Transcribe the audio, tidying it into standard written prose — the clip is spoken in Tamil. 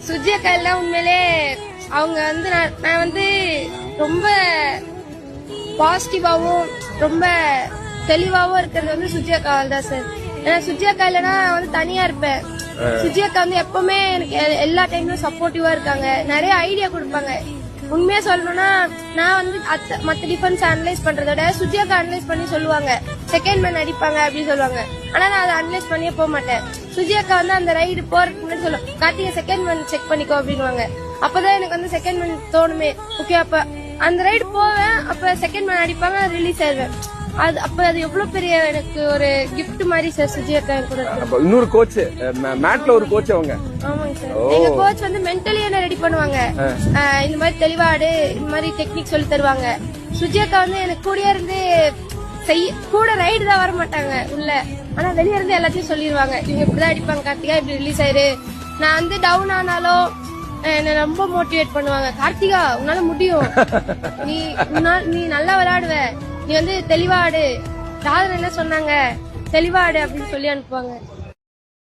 சுஜி அக்கா எல்லாம் உண்மையிலே அவங்க வந்து நான் வந்து ரொம்ப பாசிட்டிவாவும் ரொம்ப தெளிவாவும் இருக்கிறது வந்து சுஜி அக்காவால் தான் சார். ஏன்னா சுஜி அக்கா இல்லைன்னா வந்து தனியா இருப்பேன். சுஜி அக்கா வந்து எப்பவுமே எனக்கு எல்லா டைம்லயும் சப்போர்ட்டிவா இருக்காங்க, நிறைய ஐடியா கொடுப்பாங்க. உண்மையா சொல்லணும்னா நான் வந்து மத்த டிஃபென்ஸ் அனலைஸ் பண்றதோட சுஜி அக்கா அனலைஸ் பண்ணி சொல்லுவாங்க, செகண்ட் மேன் அடிப்பாங்க அப்படின்னு சொல்லுவாங்க. ஆனா நான் அதை அனலைஸ் பண்ணியே போக மாட்டேன். சுஜி அக்கா வந்து அந்த ரைடு போறதுக்கு முன்னாடி சொல்லுவோம், கார்த்திகை செகண்ட் மேன் செக் பண்ணிக்கோ அப்படின்வாங்க. அப்பதான் எனக்கு வந்து செகண்ட் மேன் தோணுமே. ஓகே, அப்ப அந்த ரைடு போவேன், அப்ப செகண்ட் மேன் அடிப்பாங்க, ரிலீஸ் ஆயிடுவேன். அது எவ்வளவு பெரிய எனக்கு ஒரு கிஃப்ட் மாதிரி சார் சுஜி அக்கா கூட. இன்னொரு கோச் மேட்ல ஒரு கோச் அவங்க. ஆமாங்க சார். எங்க கோச் வந்து மென்டலி என்ன ரெடி பண்ணுவாங்க, இந்த மாதிரி தெளிவாடு இந்த மாதிரி டெக்னிக் சொல்லி தருவாங்க. சுஜி அக்கா வந்து எனக்கு கூட இருந்து கூட ரைடு தான் வர மாட்டாங்க உள்ள, ஆனா வெளிய இருந்து எல்லாத்தையும் சொல்லிடுவாங்க, இவங்க இப்படிதான் அடிப்பாங்க கார்த்திகா, இப்படி ரிலீஸ் ஆயிரு. நான் வந்து டவுன் ஆனாலும் என்ன ரொம்ப மோட்டிவேட் பண்ணுவாங்க, கார்த்திகா உன்னால முடியும், நீ நல்லா விளையாடுவ, நீ வந்து தெளிவாடு, சாதனை என்ன சொன்னாங்க தெளிவாடு அப்படின்னு சொல்லி அனுப்புவாங்க.